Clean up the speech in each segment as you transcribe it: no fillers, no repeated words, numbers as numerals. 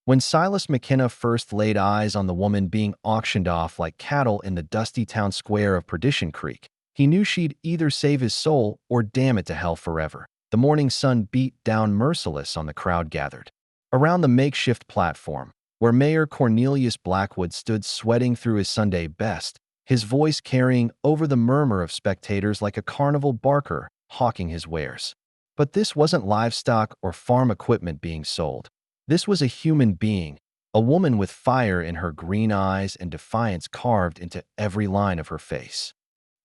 When Silas McKenna first laid eyes on the woman being auctioned off like cattle in the dusty town square of Perdition Creek, he knew she'd either save his soul or damn it to hell forever. The morning sun beat down merciless on the crowd gathered around the makeshift platform, where Mayor Cornelius Blackwood stood sweating through his Sunday best, his voice carrying over the murmur of spectators like a carnival barker hawking his wares. But this wasn't livestock or farm equipment being sold. This was a human being, a woman with fire in her green eyes and defiance carved into every line of her face.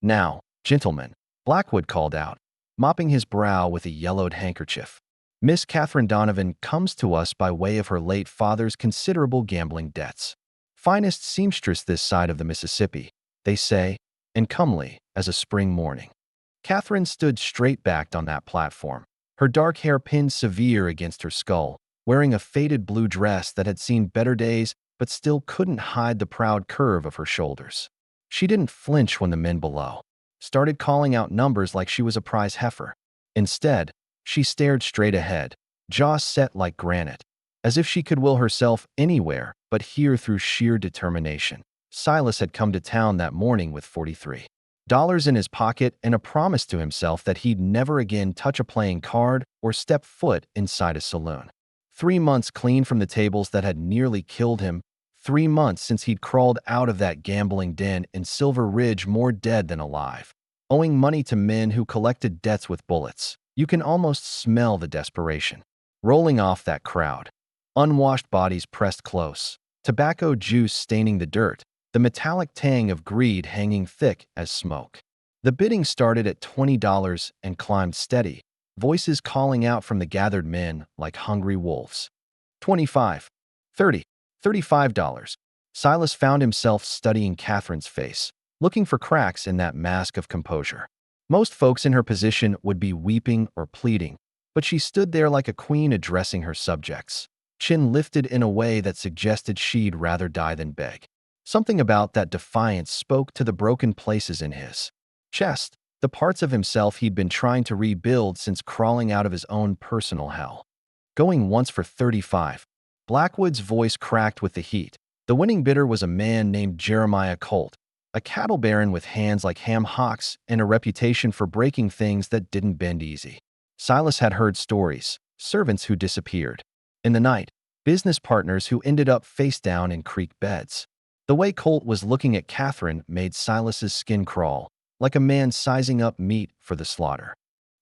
"Now, gentlemen," Blackwood called out, mopping his brow with a yellowed handkerchief. "Miss Catherine Donovan comes to us by way of her late father's considerable gambling debts. Finest seamstress this side of the Mississippi, they say, and comely as a spring morning." Catherine stood straight-backed on that platform, her dark hair pinned severe against her skull, wearing a faded blue dress that had seen better days but still couldn't hide the proud curve of her shoulders. She didn't flinch when the men below started calling out numbers like she was a prize heifer. Instead, she stared straight ahead, jaws set like granite, as if she could will herself anywhere but here through sheer determination. Silas had come to town that morning with $43 in his pocket and a promise to himself that he'd never again touch a playing card or step foot inside a saloon. 3 months clean from the tables that had nearly killed him, 3 months since he'd crawled out of that gambling den in Silver Ridge more dead than alive, owing money to men who collected debts with bullets. You can almost smell the desperation rolling off that crowd. Unwashed bodies pressed close, tobacco juice staining the dirt, the metallic tang of greed hanging thick as smoke. The bidding started at $20 and climbed steady, voices calling out from the gathered men like hungry wolves. 25, 30, $35. Silas found himself studying Catherine's face, looking for cracks in that mask of composure. Most folks in her position would be weeping or pleading, but she stood there like a queen addressing her subjects, chin lifted in a way that suggested she'd rather die than beg. Something about that defiance spoke to the broken places in his chest, the parts of himself he'd been trying to rebuild since crawling out of his own personal hell. Going once for 35. Blackwood's voice cracked with the heat. The winning bidder was a man named Jeremiah Colt, a cattle baron with hands like ham hocks and a reputation for breaking things that didn't bend easy. Silas had heard stories, servants who disappeared in the night, business partners who ended up face down in creek beds. The way Colt was looking at Catherine made Silas's skin crawl, like a man sizing up meat for the slaughter.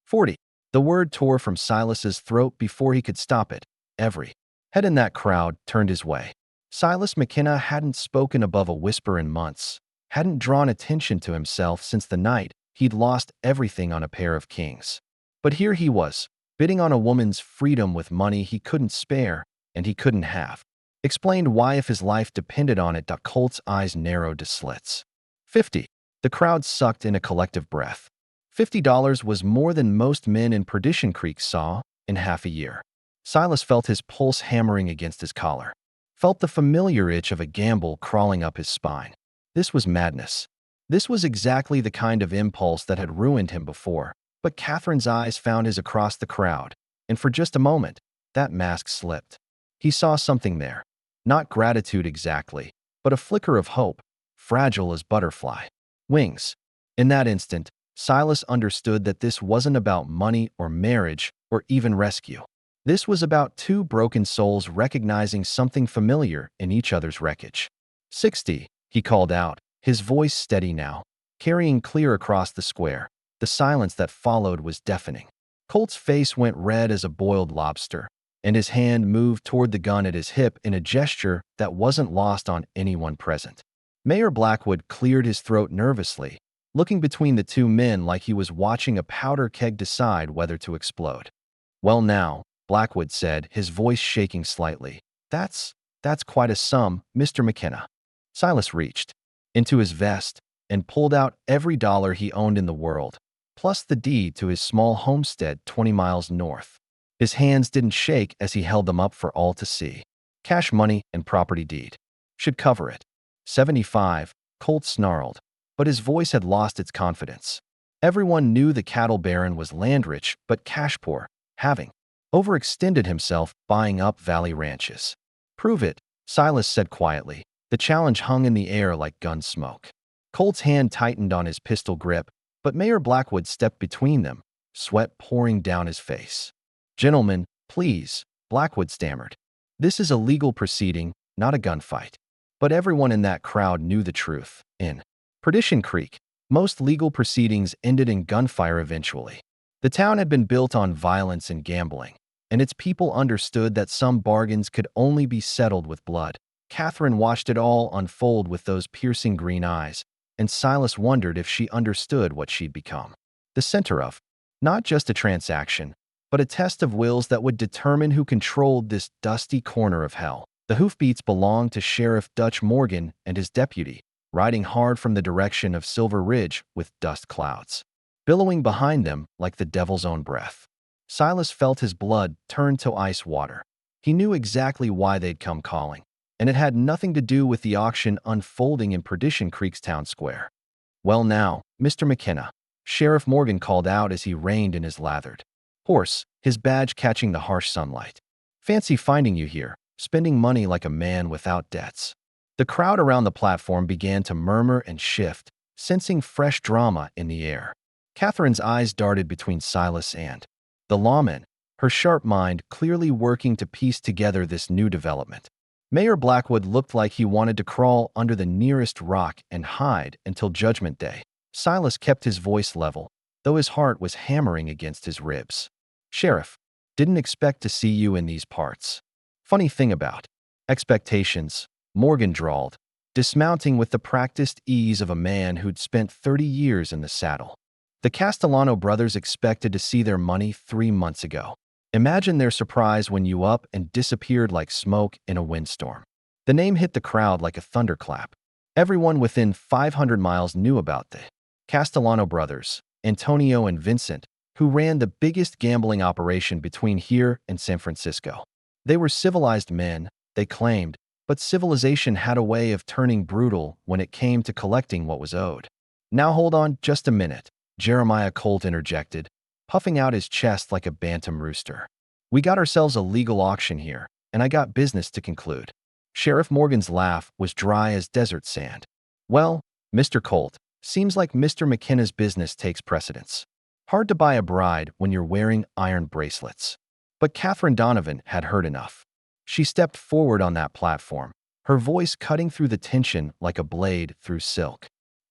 40. The word tore from Silas's throat before he could stop it. Every head in that crowd turned his way. Silas McKenna hadn't spoken above a whisper in months, hadn't drawn attention to himself since the night he'd lost everything on a pair of kings. But here he was, bidding on a woman's freedom with money he couldn't spare and he couldn't have. Explained why if his life depended on it. Colt's eyes narrowed to slits. 50. The crowd sucked in a collective breath. $50 was more than most men in Perdition Creek saw in half a year. Silas felt his pulse hammering against his collar, felt the familiar itch of a gamble crawling up his spine. This was madness. This was exactly the kind of impulse that had ruined him before, but Catherine's eyes found his across the crowd, and for just a moment, that mask slipped. He saw something there. Not gratitude exactly, but a flicker of hope, fragile as butterfly wings. In that instant, Silas understood that this wasn't about money or marriage or even rescue. This was about two broken souls recognizing something familiar in each other's wreckage. 60, he called out, his voice steady now, carrying clear across the square. The silence that followed was deafening. Colt's face went red as a boiled lobster, and his hand moved toward the gun at his hip in a gesture that wasn't lost on anyone present. Mayor Blackwood cleared his throat nervously, looking between the two men like he was watching a powder keg decide whether to explode. "Well now," Blackwood said, his voice shaking slightly. That's quite a sum, Mr. McKenna." Silas reached into his vest and pulled out every dollar he owned in the world, plus the deed to his small homestead 20 miles north. His hands didn't shake as he held them up for all to see. Cash money and property deed should cover it. 75, Colt snarled, but his voice had lost its confidence. Everyone knew the cattle baron was land-rich but cash-poor, having overextended himself buying up valley ranches. Prove it, Silas said quietly. The challenge hung in the air like gun smoke. Colt's hand tightened on his pistol grip, but Mayor Blackwood stepped between them, sweat pouring down his face. Gentlemen, please, Blackwood stammered. This is a legal proceeding, not a gunfight. But everyone in that crowd knew the truth. In Perdition Creek, most legal proceedings ended in gunfire eventually. The town had been built on violence and gambling, and its people understood that some bargains could only be settled with blood. Catherine watched it all unfold with those piercing green eyes, and Silas wondered if she understood what she'd become. The center of, not just a transaction, but a test of wills that would determine who controlled this dusty corner of hell. The hoofbeats belonged to Sheriff Dutch Morgan and his deputy, riding hard from the direction of Silver Ridge with dust clouds billowing behind them like the devil's own breath. Silas felt his blood turn to ice water. He knew exactly why they'd come calling, and it had nothing to do with the auction unfolding in Perdition Creek's town square. Well now, Mr. McKenna, Sheriff Morgan called out as he reined in his lathered horse, his badge catching the harsh sunlight. Fancy finding you here, spending money like a man without debts. The crowd around the platform began to murmur and shift, sensing fresh drama in the air. Catherine's eyes darted between Silas and the lawman, her sharp mind clearly working to piece together this new development. Mayor Blackwood looked like he wanted to crawl under the nearest rock and hide until Judgment Day. Silas kept his voice level, though his heart was hammering against his ribs. Sheriff, didn't expect to see you in these parts. Funny thing about expectations, Morgan drawled, dismounting with the practiced ease of a man who'd spent 30 years in the saddle. The Castellano brothers expected to see their money 3 months ago. Imagine their surprise when you up and disappeared like smoke in a windstorm. The name hit the crowd like a thunderclap. Everyone within 500 miles knew about the Castellano brothers, Antonio and Vincent, who ran the biggest gambling operation between here and San Francisco. They were civilized men, they claimed, but civilization had a way of turning brutal when it came to collecting what was owed. Now hold on just a minute, Jeremiah Colt interjected, puffing out his chest like a bantam rooster. We got ourselves a legal auction here, and I got business to conclude. Sheriff Morgan's laugh was dry as desert sand. Well, Mr. Colt, seems like Mr. McKenna's business takes precedence. Hard to buy a bride when you're wearing iron bracelets. But Catherine Donovan had heard enough. She stepped forward on that platform, her voice cutting through the tension like a blade through silk.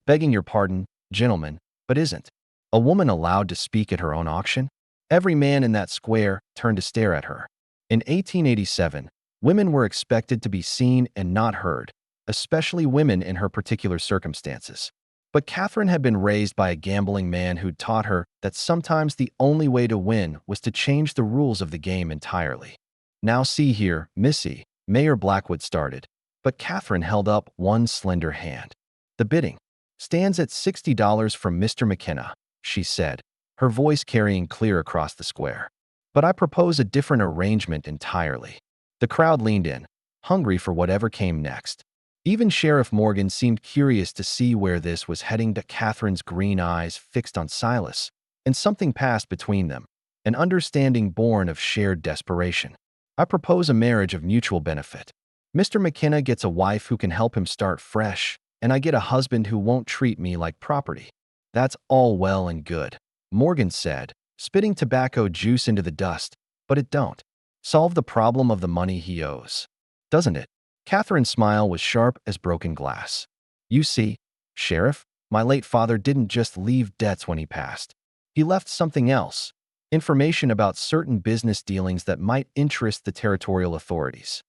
Begging your pardon, gentlemen, but isn't a woman allowed to speak at her own auction? Every man in that square turned to stare at her. In 1887, women were expected to be seen and not heard, especially women in her particular circumstances. But Catherine had been raised by a gambling man who'd taught her that sometimes the only way to win was to change the rules of the game entirely. Now see here, Missy, Mayor Blackwood started, but Catherine held up one slender hand. The bidding stands at $60 from Mr. McKenna, she said, her voice carrying clear across the square. But I propose a different arrangement entirely. The crowd leaned in, hungry for whatever came next. Even Sheriff Morgan seemed curious to see where this was heading. To Catherine's green eyes fixed on Silas, and something passed between them, an understanding born of shared desperation. I propose a marriage of mutual benefit. Mr. McKenna gets a wife who can help him start fresh, and I get a husband who won't treat me like property. That's all well and good, Morgan said, spitting tobacco juice into the dust, but it don't solve the problem of the money he owes. Doesn't it? Catherine's smile was sharp as broken glass. You see, Sheriff, my late father didn't just leave debts when he passed. He left something else, information about certain business dealings that might interest the territorial authorities.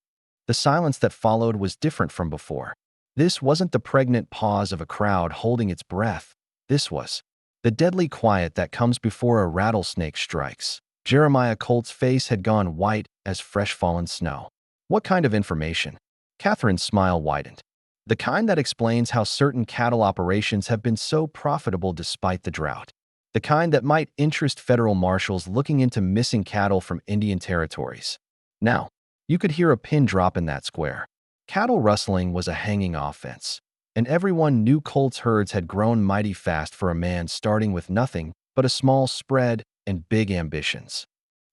The silence that followed was different from before. This wasn't the pregnant pause of a crowd holding its breath. This was the deadly quiet that comes before a rattlesnake strikes. Jeremiah Colt's face had gone white as fresh fallen snow. What kind of information? Catherine's smile widened. The kind that explains how certain cattle operations have been so profitable despite the drought. The kind that might interest federal marshals looking into missing cattle from Indian territories. Now, you could hear a pin drop in that square. Cattle rustling was a hanging offense, and everyone knew Colt's herds had grown mighty fast for a man starting with nothing but a small spread and big ambitions.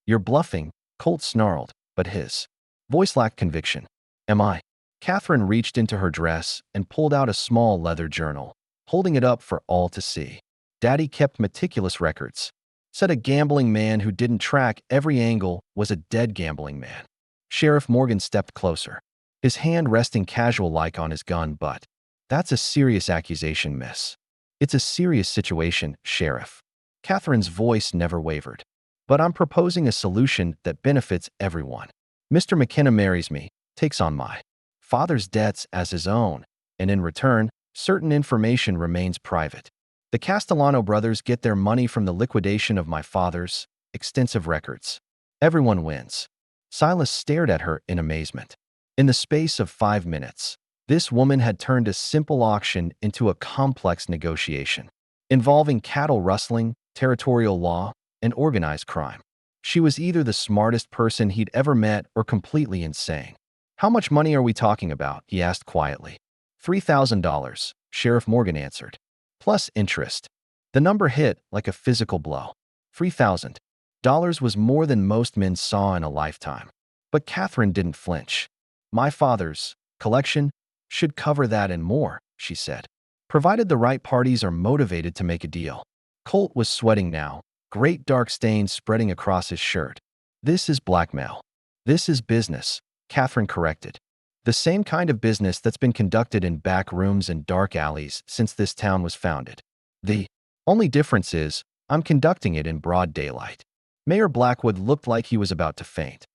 You're bluffing, Colt snarled, but his voice lacked conviction. Am I? Catherine reached into her dress and pulled out a small leather journal, holding it up for all to see. Daddy kept meticulous records. Said a gambling man who didn't track every angle was a dead gambling man. Sheriff Morgan stepped closer, his hand resting casual-like on his gun butt. That's a serious accusation, miss. It's a serious situation, Sheriff. Catherine's voice never wavered. But I'm proposing a solution that benefits everyone. Mr. McKenna marries me, takes on my father's debts as his own, and in return, certain information remains private. The Castellano brothers get their money from the liquidation of my father's extensive records. Everyone wins. Silas stared at her in amazement. In the space of 5 minutes, this woman had turned a simple auction into a complex negotiation, involving cattle rustling, territorial law, and organized crime. She was either the smartest person he'd ever met or completely insane. How much money are we talking about? He asked quietly. $3,000, Sheriff Morgan answered. Plus interest. The number hit like a physical blow. $3,000 was more than most men saw in a lifetime. But Catherine didn't flinch. My father's collection should cover that and more, she said, provided the right parties are motivated to make a deal. Colt was sweating now, great dark stains spreading across his shirt. This is blackmail. This is business, Catherine corrected. The same kind of business that's been conducted in back rooms and dark alleys since this town was founded. The only difference is, I'm conducting it in broad daylight. Mayor Blackwood looked like he was about to faint.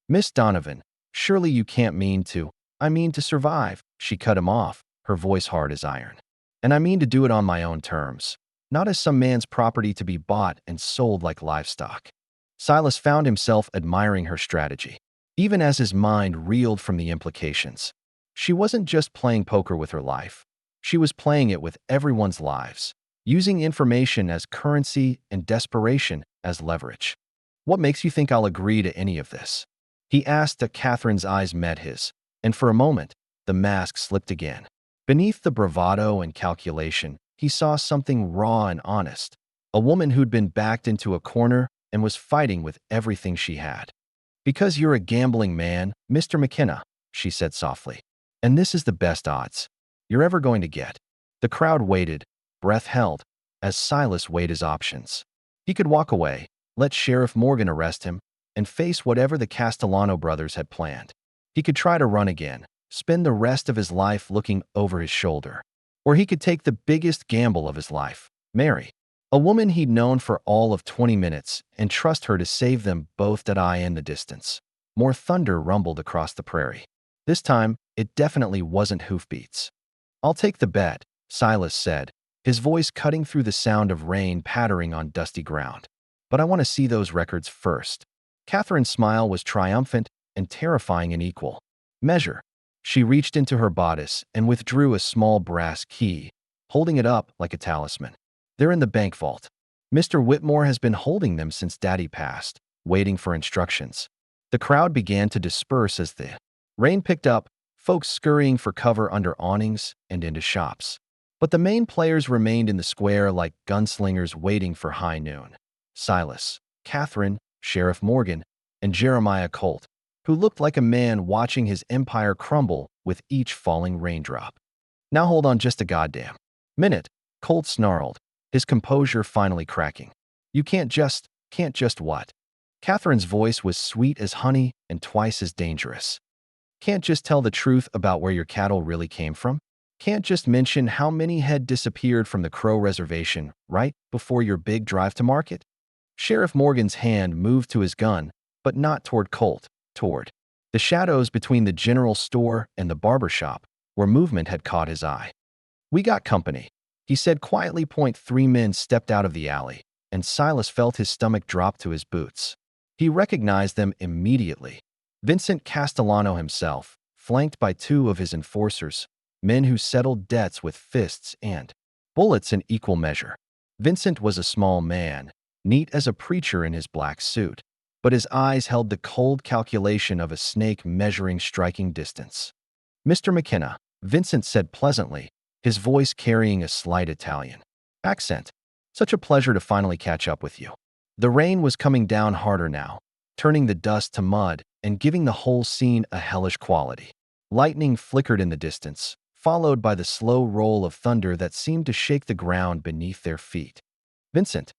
Miss Donovan, surely you can't mean to. I mean to survive, she cut him off, her voice hard as iron. And I mean to do it on my own terms, not as some man's property to be bought and sold like livestock. Silas found himself admiring her strategy, even as his mind reeled from the implications. She wasn't just playing poker with her life. She was playing it with everyone's lives, using information as currency and desperation as leverage. What makes you think I'll agree to any of this? He asked. Catherine's eyes met his, and for a moment, the mask slipped again. Beneath the bravado and calculation, he saw something raw and honest, a woman who'd been backed into a corner and was fighting with everything she had. Because you're a gambling man, Mr. McKenna, she said softly, and this is the best odds you're ever going to get. The crowd waited, breath held, as Silas weighed his options. He could walk away, let Sheriff Morgan arrest him, and face whatever the Castellano brothers had planned. He could try to run again, spend the rest of his life looking over his shoulder. Or he could take the biggest gamble of his life, marry a woman he'd known for all of 20 minutes and trust her to save them both that eye in the distance. More thunder rumbled across the prairie. This time, it definitely wasn't hoofbeats. I'll take the bet, Silas said, his voice cutting through the sound of rain pattering on dusty ground. But I want to see those records first. Catherine's smile was triumphant and terrifying in equal measure. She reached into her bodice and withdrew a small brass key, holding it up like a talisman. They're in the bank vault. Mr. Whitmore has been holding them since Daddy passed, waiting for instructions. The crowd began to disperse as the rain picked up, folks scurrying for cover under awnings and into shops. But the main players remained in the square like gunslingers waiting for high noon. Silas, Catherine, Sheriff Morgan, and Jeremiah Colt, who looked like a man watching his empire crumble with each falling raindrop. Now hold on just a goddamn minute, Colt snarled, his composure finally cracking. You can't just what? Catherine's voice was sweet as honey and twice as dangerous. Can't just tell the truth about where your cattle really came from? Can't just mention how many had disappeared from the Crow Reservation right before your big drive to market? Sheriff Morgan's hand moved to his gun, but not toward Colt, toward the shadows between the general store and the barber shop, where movement had caught his eye. We got company, he said quietly. 3 men stepped out of the alley, and Silas felt his stomach drop to his boots. He recognized them immediately. Vincent Castellano himself, flanked by 2 of his enforcers, men who settled debts with fists and bullets in equal measure. Vincent was a small man, neat as a preacher in his black suit, but his eyes held the cold calculation of a snake measuring striking distance. Mr. McKenna, Vincent said pleasantly, his voice carrying a slight Italian accent. Such a pleasure to finally catch up with you. The rain was coming down harder now, turning the dust to mud and giving the whole scene a hellish quality. Lightning flickered in the distance, followed by the slow roll of thunder that seemed to shake the ground beneath their feet. Vincent.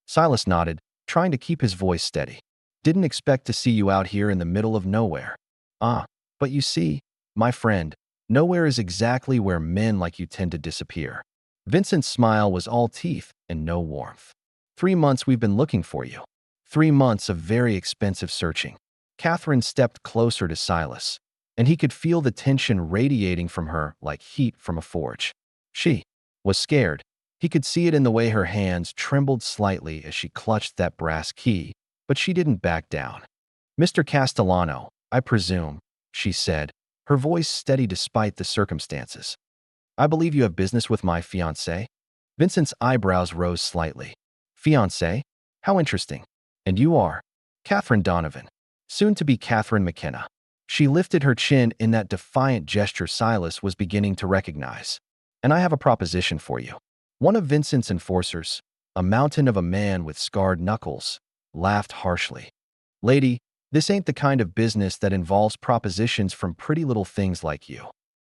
Silas nodded, trying to keep his voice steady. Didn't expect to see you out here in the middle of nowhere. Ah, but you see, my friend, nowhere is exactly where men like you tend to disappear. Vincent's smile was all teeth and no warmth. 3 months we've been looking for you. 3 months of very expensive searching. Catherine stepped closer to Silas, and he could feel the tension radiating from her like heat from a forge. She was scared. He could see it in the way her hands trembled slightly as she clutched that brass key, but she didn't back down. Mr. Castellano, I presume, she said, her voice steady despite the circumstances. I believe you have business with my fiancé? Vincent's eyebrows rose slightly. Fiancé? How interesting. And you are? Catherine Donovan. Soon to be Catherine McKenna. She lifted her chin in that defiant gesture Silas was beginning to recognize. And I have a proposition for you. One of Vincent's enforcers, a mountain of a man with scarred knuckles, laughed harshly. Lady, this ain't the kind of business that involves propositions from pretty little things like you.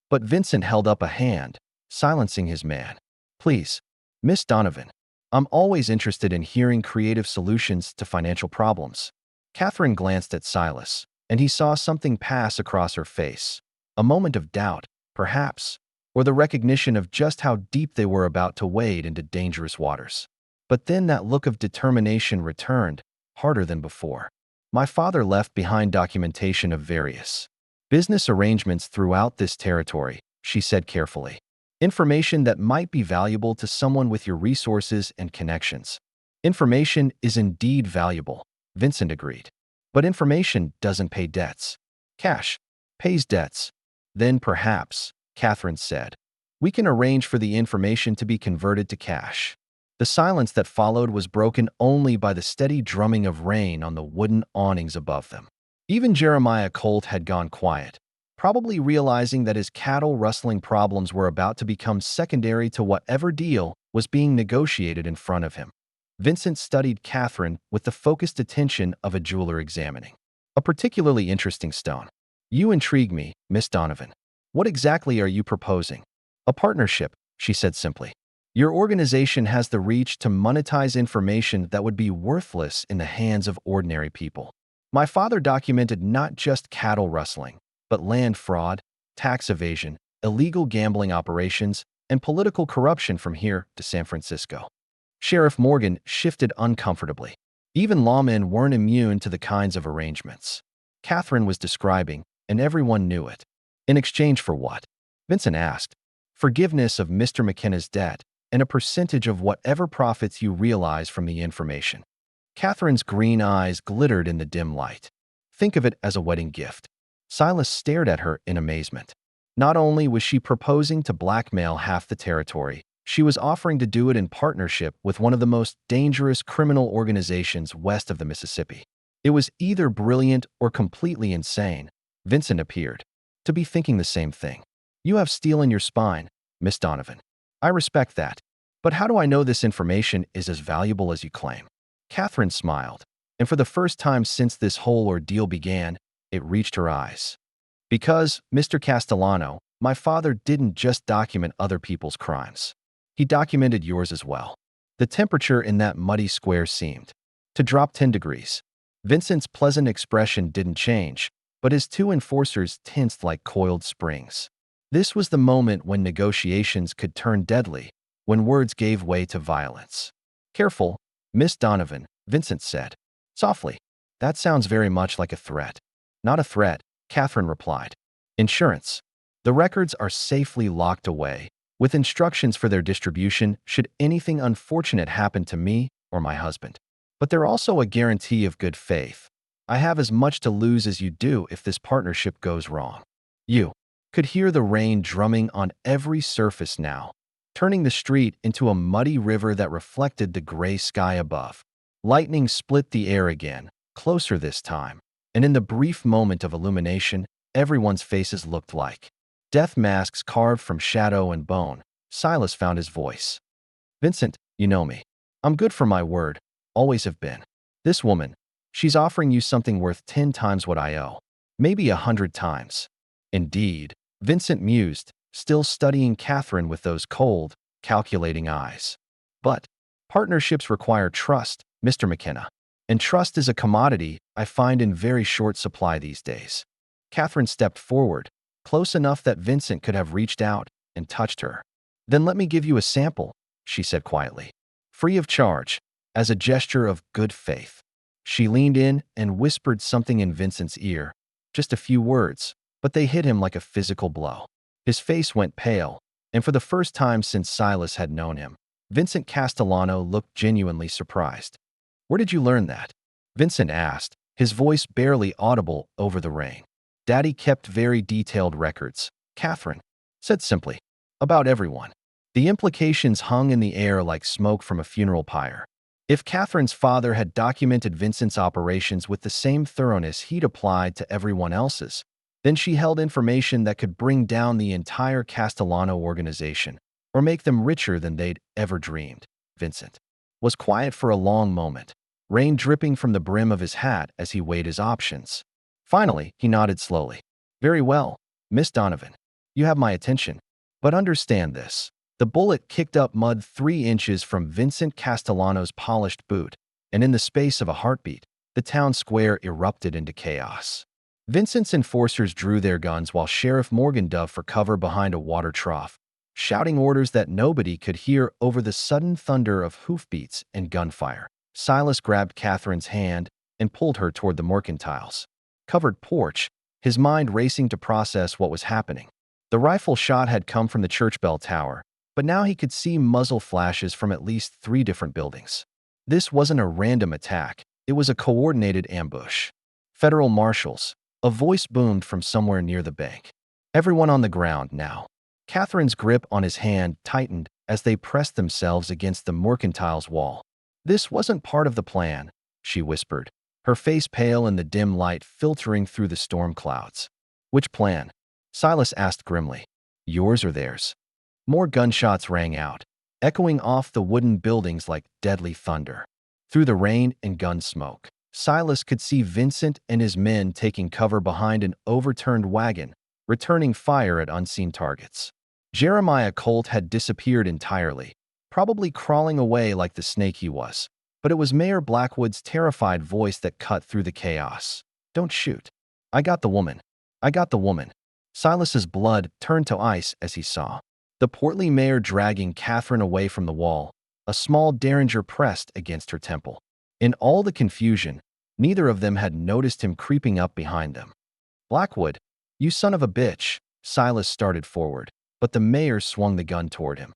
But Vincent held up a hand, silencing his man. Please, Miss Donovan, I'm always interested in hearing creative solutions to financial problems. Catherine glanced at Silas, and he saw something pass across her face. A moment of doubt, perhaps, or the recognition of just how deep they were about to wade into dangerous waters. But then that look of determination returned, harder than before. My father left behind documentation of various business arrangements throughout this territory, she said carefully. Information that might be valuable to someone with your resources and connections. Information is indeed valuable, Vincent agreed. But information doesn't pay debts. Cash pays debts. Then perhaps, Catherine said, we can arrange for the information to be converted to cash. The silence that followed was broken only by the steady drumming of rain on the wooden awnings above them. Even Jeremiah Colt had gone quiet, probably realizing that his cattle rustling problems were about to become secondary to whatever deal was being negotiated in front of him. Vincent studied Catherine with the focused attention of a jeweler examining a particularly interesting stone. You intrigue me, Miss Donovan. What exactly are you proposing? A partnership, she said simply. Your organization has the reach to monetize information that would be worthless in the hands of ordinary people. My father documented not just cattle rustling, but land fraud, tax evasion, illegal gambling operations, and political corruption from here to San Francisco. Sheriff Morgan shifted uncomfortably. Even lawmen weren't immune to the kinds of arrangements Catherine was describing, and everyone knew it. In exchange for what? Vincent asked. Forgiveness of Mr. McKenna's debt and a percentage of whatever profits you realize from the information. Catherine's green eyes glittered in the dim light. Think of it as a wedding gift. Silas stared at her in amazement. Not only was she proposing to blackmail half the territory, she was offering to do it in partnership with one of the most dangerous criminal organizations west of the Mississippi. It was either brilliant or completely insane. Vincent appeared to be thinking the same thing. You have steel in your spine, Miss Donovan. I respect that. But how do I know this information is as valuable as you claim? Catherine smiled, and for the first time since this whole ordeal began, it reached her eyes. Because, Mr. Castellano, my father didn't just document other people's crimes. He documented yours as well. The temperature in that muddy square seemed to drop 10 degrees. Vincent's pleasant expression didn't change, but his two enforcers tensed like coiled springs. This was the moment when negotiations could turn deadly, when words gave way to violence. Careful, Miss Donovan, Vincent said. Softly. That sounds very much like a threat. Not a threat, Catherine replied. Insurance. The records are safely locked away, with instructions for their distribution should anything unfortunate happen to me or my husband. But they're also a guarantee of good faith. I have as much to lose as you do if this partnership goes wrong. You could hear the rain drumming on every surface now, turning the street into a muddy river that reflected the gray sky above. Lightning split the air again, closer this time, and in the brief moment of illumination, everyone's faces looked like death masks carved from shadow and bone. Silas found his voice. Vincent, you know me. I'm good for my word, always have been. This woman, she's offering you something worth 10 times what I owe, maybe 100 times. Indeed, Vincent mused, still studying Catherine with those cold, calculating eyes. But partnerships require trust, Mr. McKenna. And trust is a commodity I find in very short supply these days. Catherine stepped forward, close enough that Vincent could have reached out and touched her. Then let me give you a sample, she said quietly. Free of charge, as a gesture of good faith. She leaned in and whispered something in Vincent's ear. Just a few words, but they hit him like a physical blow. His face went pale, and for the first time since Silas had known him, Vincent Castellano looked genuinely surprised. Where did you learn that? Vincent asked, his voice barely audible over the rain. Daddy kept very detailed records, Catherine said simply, about everyone. The implications hung in the air like smoke from a funeral pyre. If Catherine's father had documented Vincent's operations with the same thoroughness he'd applied to everyone else's, then she held information that could bring down the entire Castellano organization, or make them richer than they'd ever dreamed. Vincent was quiet for a long moment, rain dripping from the brim of his hat as he weighed his options. Finally, he nodded slowly. Very well, Miss Donovan. You have my attention. But understand this. The bullet kicked up mud 3 inches from Vincent Castellano's polished boot, and in the space of a heartbeat, the town square erupted into chaos. Vincent's enforcers drew their guns while Sheriff Morgan dove for cover behind a water trough, shouting orders that nobody could hear over the sudden thunder of hoofbeats and gunfire. Silas grabbed Catherine's hand and pulled her toward the mercantile's covered porch, his mind racing to process what was happening. The rifle shot had come from the church bell tower, but now he could see muzzle flashes from at least 3 different buildings. This wasn't a random attack, it was a coordinated ambush. Federal marshals, a voice boomed from somewhere near the bank. Everyone on the ground now. Catherine's grip on his hand tightened as they pressed themselves against the mercantile's wall. This wasn't part of the plan, she whispered, her face pale in the dim light filtering through the storm clouds. Which plan? Silas asked grimly. Yours or theirs? More gunshots rang out, echoing off the wooden buildings like deadly thunder. Through the rain and gun smoke, Silas could see Vincent and his men taking cover behind an overturned wagon, returning fire at unseen targets. Jeremiah Colt had disappeared entirely, probably crawling away like the snake he was. But it was Mayor Blackwood's terrified voice that cut through the chaos. Don't shoot. I got the woman. I got the woman. Silas's blood turned to ice as he saw the portly mayor dragging Catherine away from the wall, a small derringer pressed against her temple. In all the confusion, neither of them had noticed him creeping up behind them. Blackwood, you son of a bitch, Silas started forward, but the mayor swung the gun toward him.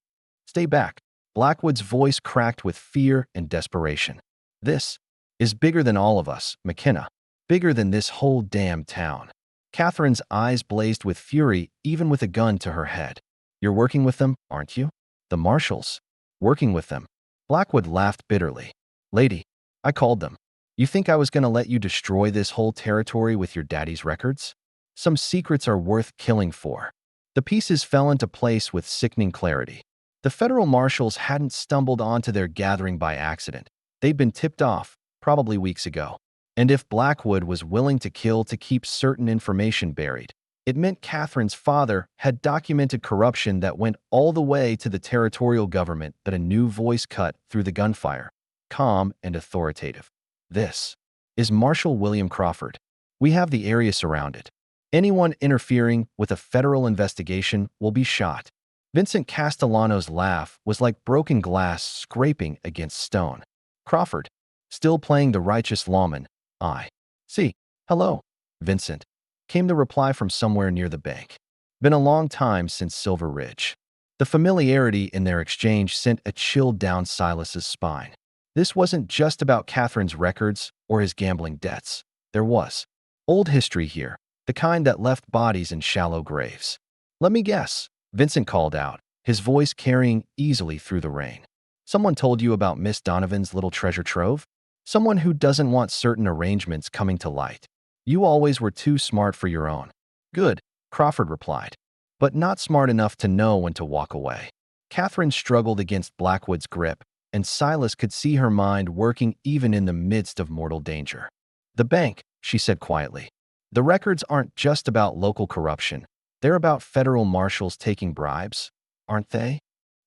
Stay back. Blackwood's voice cracked with fear and desperation. This is bigger than all of us, McKenna. Bigger than this whole damn town. Catherine's eyes blazed with fury, even with a gun to her head. You're working with them, aren't you? The marshals. Working with them. Blackwood laughed bitterly. Lady, I called them. You think I was going to let you destroy this whole territory with your daddy's records? Some secrets are worth killing for. The pieces fell into place with sickening clarity. The federal marshals hadn't stumbled onto their gathering by accident. They'd been tipped off, probably weeks ago. And if Blackwood was willing to kill to keep certain information buried, it meant Catherine's father had documented corruption that went all the way to the territorial government. But a new voice cut through the gunfire, calm and authoritative. This is Marshal William Crawford. We have the area surrounded. Anyone interfering with a federal investigation will be shot. Vincent Castellano's laugh was like broken glass scraping against stone. Crawford, still playing the righteous lawman. I see. Hello, Vincent, came the reply from somewhere near the bank. Been a long time since Silver Ridge. The familiarity in their exchange sent a chill down Silas's spine. This wasn't just about Catherine's records or his gambling debts. There was old history here, the kind that left bodies in shallow graves. Let me guess, Vincent called out, his voice carrying easily through the rain. Someone told you about Miss Donovan's little treasure trove? Someone who doesn't want certain arrangements coming to light. You always were too smart for your own. Good, Crawford replied, but not smart enough to know when to walk away. Catherine struggled against Blackwood's grip, and Silas could see her mind working even in the midst of mortal danger. The bank, she said quietly. The records aren't just about local corruption. They're about federal marshals taking bribes, aren't they?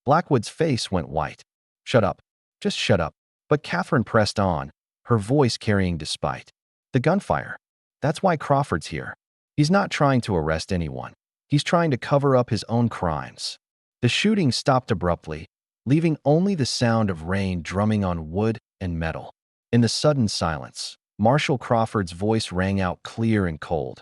Blackwood's face went white. Shut up. Just shut up. But Catherine pressed on, her voice carrying despite. The gunfire. That's why Crawford's here. He's not trying to arrest anyone. He's trying to cover up his own crimes. The shooting stopped abruptly, leaving only the sound of rain drumming on wood and metal. In the sudden silence, Marshal Crawford's voice rang out clear and cold.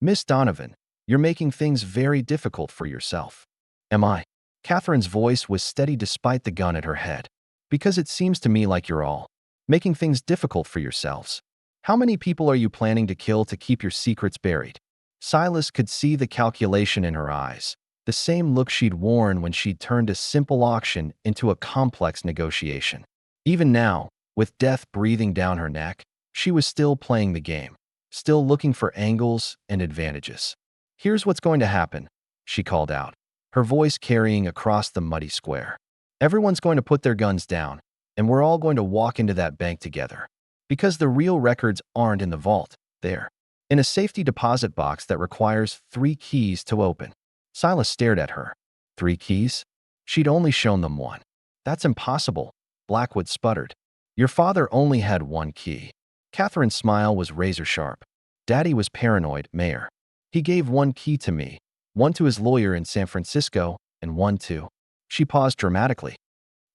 Miss Donovan, you're making things very difficult for yourself. Am I? Catherine's voice was steady despite the gun at her head. Because it seems to me like you're all making things difficult for yourselves. How many people are you planning to kill to keep your secrets buried? Silas could see the calculation in her eyes, the same look she'd worn when she'd turned a simple auction into a complex negotiation. Even now, with death breathing down her neck, she was still playing the game, still looking for angles and advantages. Here's what's going to happen, she called out, her voice carrying across the muddy square. Everyone's going to put their guns down, and we're all going to walk into that bank together. Because the real records aren't in the vault, they're in a safety deposit box that requires 3 keys to open. Silas stared at her. 3 keys? She'd only shown them 1. That's impossible, Blackwood sputtered. Your father only had 1 key. Catherine's smile was razor-sharp. Daddy was paranoid, Mayor. He gave 1 key to me, 1 to his lawyer in San Francisco, and 1 to... She paused dramatically.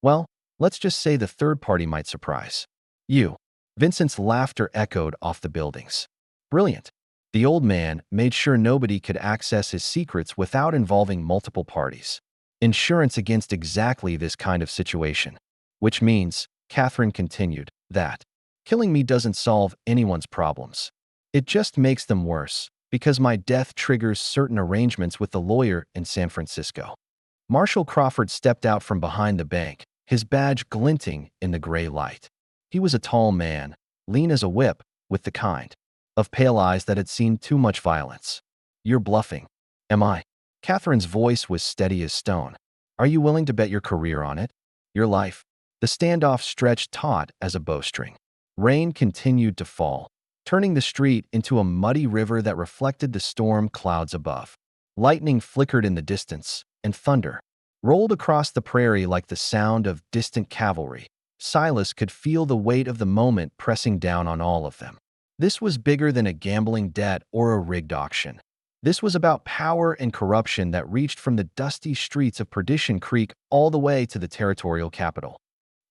Well, let's just say the third party might surprise you. Vincent's laughter echoed off the buildings. Brilliant. The old man made sure nobody could access his secrets without involving multiple parties. Insurance against exactly this kind of situation. Which means, Catherine continued, that killing me doesn't solve anyone's problems. It just makes them worse, because my death triggers certain arrangements with the lawyer in San Francisco. Marshal Crawford stepped out from behind the bank, his badge glinting in the gray light. He was a tall man, lean as a whip, with the kind of pale eyes that had seen too much violence. You're bluffing. Am I? Catherine's voice was steady as stone. Are you willing to bet your career on it? Your life? The standoff stretched taut as a bowstring. Rain continued to fall, turning the street into a muddy river that reflected the storm clouds above. Lightning flickered in the distance, and thunder rolled across the prairie like the sound of distant cavalry. Silas could feel the weight of the moment pressing down on all of them. This was bigger than a gambling debt or a rigged auction. This was about power and corruption that reached from the dusty streets of Perdition Creek all the way to the territorial capital.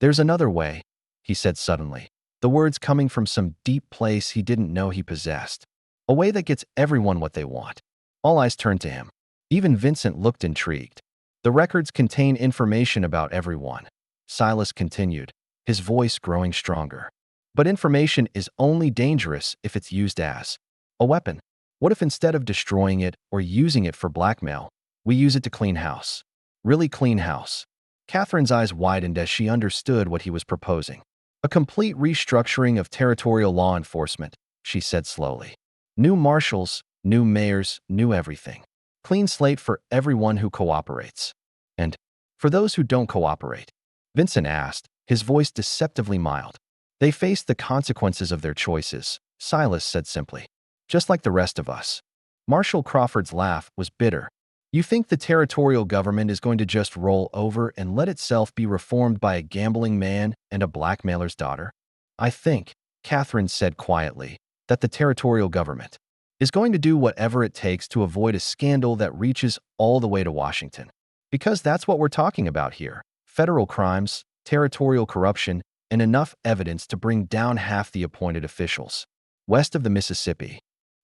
There's another way, he said suddenly, the words coming from some deep place he didn't know he possessed. A way that gets everyone what they want. All eyes turned to him. Even Vincent looked intrigued. The records contain information about everyone. Silas continued, his voice growing stronger. But information is only dangerous if it's used as a weapon. What if instead of destroying it or using it for blackmail, we use it to clean house? Really clean house. Catherine's eyes widened as she understood what he was proposing. A complete restructuring of territorial law enforcement, she said slowly. New marshals, new mayors, new everything. Clean slate for everyone who cooperates. And for those who don't cooperate? Vincent asked, his voice deceptively mild. They face the consequences of their choices, Silas said simply. Just like the rest of us. Marshal Crawford's laugh was bitter. You think the territorial government is going to just roll over and let itself be reformed by a gambling man and a blackmailer's daughter? I think, Catherine said quietly, that the territorial government is going to do whatever it takes to avoid a scandal that reaches all the way to Washington. Because that's what we're talking about here. Federal crimes, territorial corruption, and enough evidence to bring down half the appointed officials. West of the Mississippi.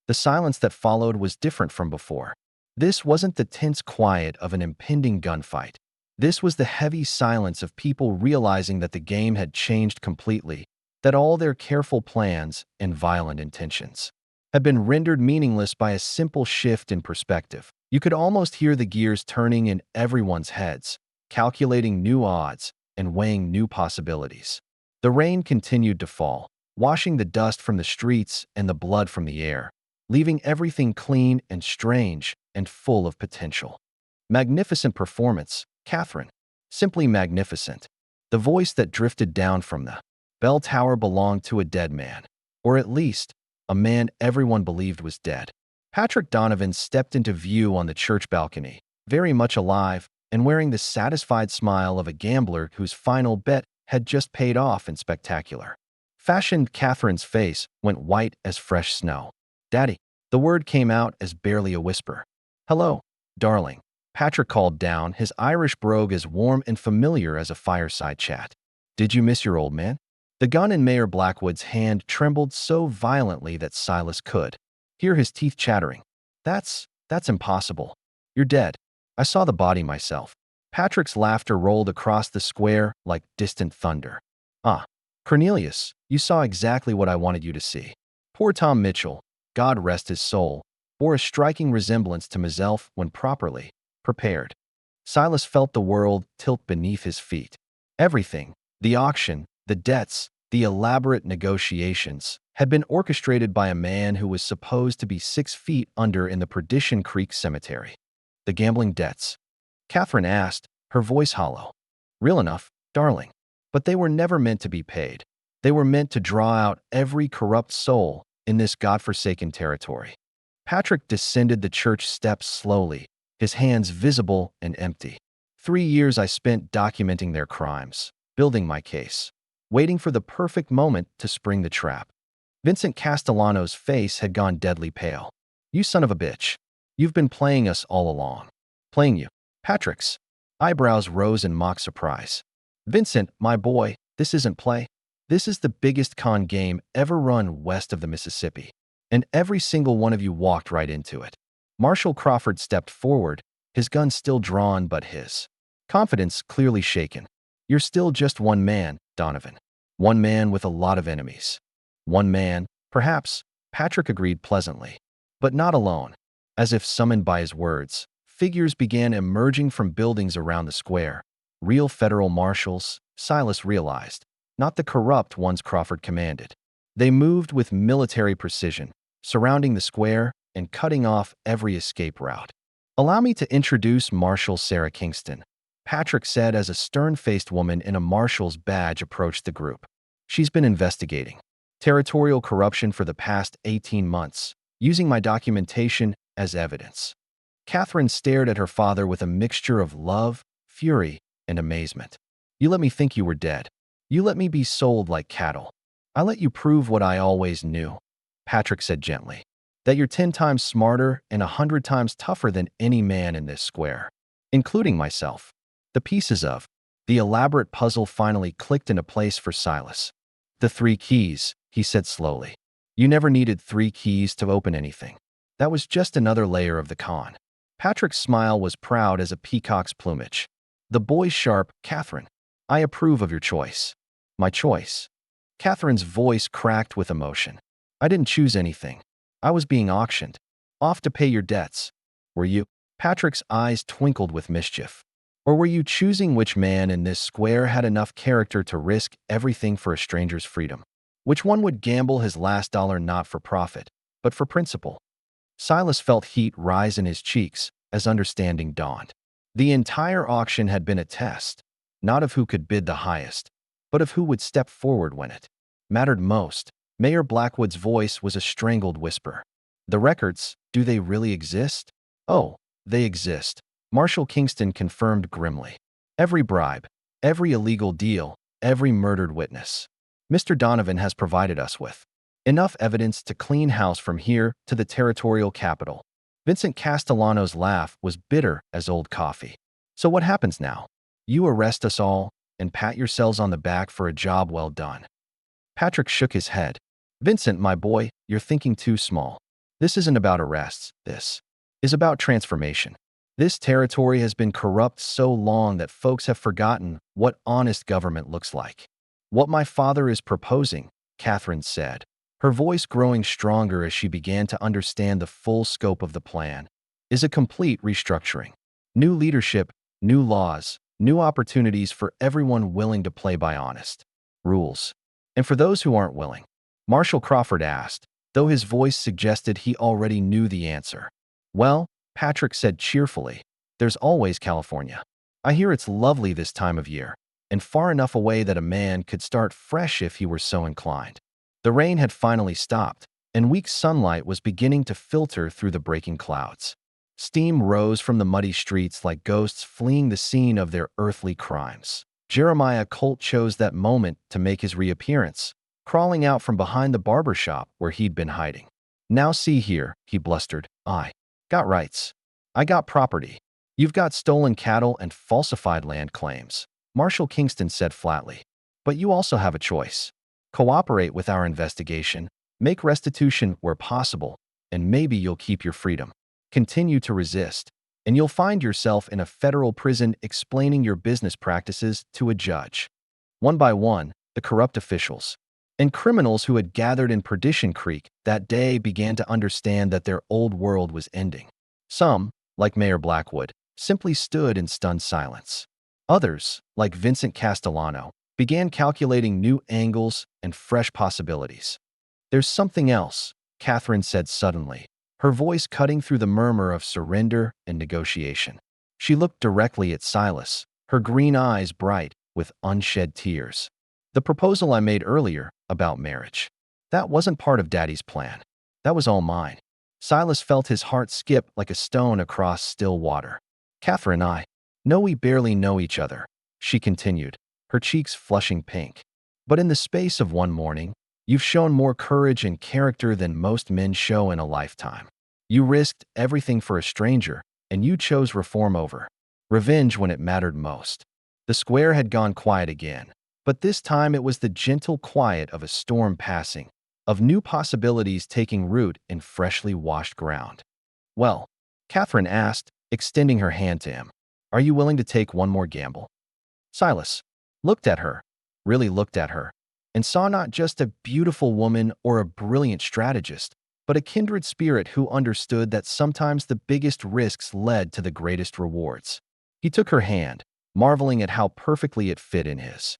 The silence that followed was different from before. This wasn't the tense quiet of an impending gunfight. This was the heavy silence of people realizing that the game had changed completely, that all their careful plans and violent intentions had been rendered meaningless by a simple shift in perspective. You could almost hear the gears turning in everyone's heads, calculating new odds and weighing new possibilities. The rain continued to fall, washing the dust from the streets and the blood from the air, leaving everything clean and strange and full of potential. Magnificent performance, Catherine. Simply magnificent. The voice that drifted down from the bell tower belonged to a dead man, or at least a man everyone believed was dead. Patrick Donovan stepped into view on the church balcony, very much alive and wearing the satisfied smile of a gambler whose final bet had just paid off in spectacular fashion. Catherine's face went white as fresh snow. "Daddy." The word came out as barely a whisper. "Hello, darling." Patrick called down, his Irish brogue as warm and familiar as a fireside chat. "Did you miss your old man?" The gun in Mayor Blackwood's hand trembled so violently that Silas could hear his teeth chattering. That's impossible. You're dead. I saw the body myself." Patrick's laughter rolled across the square like distant thunder. "Ah, Cornelius, you saw exactly what I wanted you to see." Poor Tom Mitchell, God rest his soul, bore a striking resemblance to myself when properly prepared. Silas felt the world tilt beneath his feet. Everything, the auction, the debts, the elaborate negotiations, had been orchestrated by a man who was supposed to be 6 feet under in the Perdition Creek Cemetery. "The gambling debts?" Catherine asked, her voice hollow. "Real enough, darling. But they were never meant to be paid. They were meant to draw out every corrupt soul in this godforsaken territory." Patrick descended the church steps slowly, his hands visible and empty. 3 years I spent documenting their crimes, building my case, waiting for the perfect moment to spring the trap. Vincent Castellano's face had gone deadly pale. "You son of a bitch. You've been playing us all along." "Playing you?" Patrick's eyebrows rose in mock surprise. "Vincent, my boy, this isn't play. This is the biggest con game ever run west of the Mississippi. And every single one of you walked right into it." Marshall Crawford stepped forward, his gun still drawn but his confidence clearly shaken. "You're still just one man, Donovan. One man with a lot of enemies." "One man, perhaps," Patrick agreed pleasantly. "But not alone." As if summoned by his words, figures began emerging from buildings around the square. Real federal marshals, Silas realized, not the corrupt ones Crawford commanded. They moved with military precision, surrounding the square and cutting off every escape route. "Allow me to introduce Marshal Sarah Kingston," Patrick said as a stern-faced woman in a marshal's badge approached the group. "She's been investigating territorial corruption for the past 18 months, using my documentation as evidence." Catherine stared at her father with a mixture of love, fury, and amazement. "You let me think you were dead. You let me be sold like cattle. I let you prove what I always knew," Patrick said gently. "That you're 10 times smarter and 100 times tougher than any man in this square, including myself." The pieces of the elaborate puzzle finally clicked into place for Silas. "The 3 keys," he said slowly. "You never needed 3 keys to open anything. That was just another layer of the con." Patrick's smile was proud as a peacock's plumage. "The boy's sharp, Catherine. I approve of your choice." "My choice?" Catherine's voice cracked with emotion. "I didn't choose anything. I was being auctioned off to pay your debts." "Were you?" Patrick's eyes twinkled with mischief. "Or were you choosing which man in this square had enough character to risk everything for a stranger's freedom? Which one would gamble his last dollar not for profit, but for principle?" Silas felt heat rise in his cheeks as understanding dawned. The entire auction had been a test, not of who could bid the highest, but of who would step forward when it mattered most. Mayor Blackwood's voice was a strangled whisper. "The records, do they really exist?" "Oh, they exist," Marshal Kingston confirmed grimly. "Every bribe, every illegal deal, every murdered witness. Mr. Donovan has provided us with enough evidence to clean house from here to the territorial capital." Vincent Castellano's laugh was bitter as old coffee. "So what happens now? You arrest us all and pat yourselves on the back for a job well done." Patrick shook his head. "Vincent, my boy, you're thinking too small. This isn't about arrests. This is about transformation. This territory has been corrupt so long that folks have forgotten what honest government looks like." "What my father is proposing," Catherine said, her voice growing stronger as she began to understand the full scope of the plan, "is a complete restructuring. New leadership, new laws, new opportunities for everyone willing to play by honest rules. And for those who aren't willing?" Marshall Crawford asked, though his voice suggested he already knew the answer. "Well," Patrick said cheerfully, "there's always California. I hear it's lovely this time of year, and far enough away that a man could start fresh if he were so inclined." The rain had finally stopped, and weak sunlight was beginning to filter through the breaking clouds. Steam rose from the muddy streets like ghosts fleeing the scene of their earthly crimes. Jeremiah Colt chose that moment to make his reappearance, crawling out from behind the barber shop where he'd been hiding. "Now see here," he blustered. "I got rights. I got property. You've got stolen cattle and falsified land claims," Marshall Kingston said flatly. "But you also have a choice. Cooperate with our investigation, make restitution where possible, and maybe you'll keep your freedom. Continue to resist, and you'll find yourself in a federal prison explaining your business practices to a judge." One by one, the corrupt officials and criminals who had gathered in Perdition Creek that day began to understand that their old world was ending. Some, like Mayor Blackwood, simply stood in stunned silence. Others, like Vincent Castellano, began calculating new angles and fresh possibilities. "There's something else," Catherine said suddenly, her voice cutting through the murmur of surrender and negotiation. She looked directly at Silas, her green eyes bright with unshed tears. "The proposal I made earlier about marriage. That wasn't part of Daddy's plan. That was all mine." Silas felt his heart skip like a stone across still water. "Catherine and I know we barely know each other," she continued, her cheeks flushing pink. "But in the space of one morning, you've shown more courage and character than most men show in a lifetime. You risked everything for a stranger, and you chose reform over revenge when it mattered most." The square had gone quiet again, but this time it was the gentle quiet of a storm passing, of new possibilities taking root in freshly washed ground. "Well," Catherine asked, extending her hand to him, "are you willing to take one more gamble?" Silas looked at her, really looked at her, and saw not just a beautiful woman or a brilliant strategist, but a kindred spirit who understood that sometimes the biggest risks led to the greatest rewards. He took her hand, marveling at how perfectly it fit in his.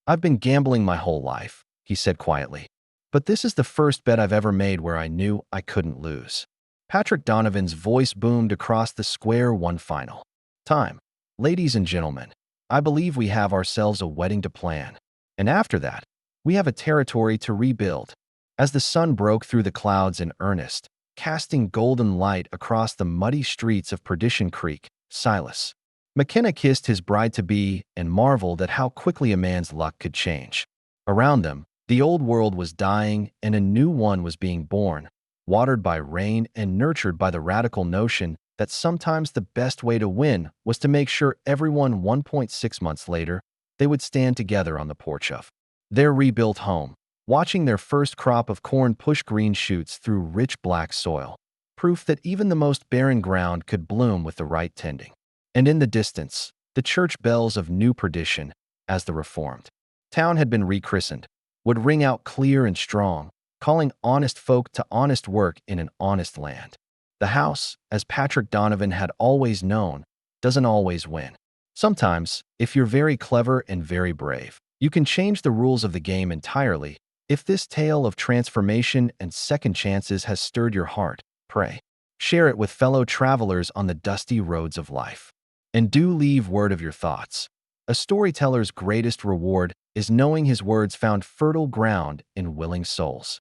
"I've been gambling my whole life," he said quietly, "but this is the first bet I've ever made where I knew I couldn't lose." Patrick Donovan's voice boomed across the square one final time. "Ladies and gentlemen, I believe we have ourselves a wedding to plan. And after that, we have a territory to rebuild." As the sun broke through the clouds in earnest, casting golden light across the muddy streets of Perdition Creek, Silas McKenna kissed his bride-to-be and marveled at how quickly a man's luck could change. Around them, the old world was dying and a new one was being born, watered by rain and nurtured by the radical notion that sometimes the best way to win was to make sure everyone 1.6 months later, they would stand together on the porch of their rebuilt home, watching their first crop of corn push green shoots through rich black soil, proof that even the most barren ground could bloom with the right tending. And in the distance, the church bells of New Perdition, as the reformed town had been rechristened, would ring out clear and strong, calling honest folk to honest work in an honest land. The house, as Patrick Donovan had always known, doesn't always win. Sometimes, if you're very clever and very brave, you can change the rules of the game entirely. If this tale of transformation and second chances has stirred your heart, pray share it with fellow travelers on the dusty roads of life. And do leave word of your thoughts. A storyteller's greatest reward is knowing his words found fertile ground in willing souls.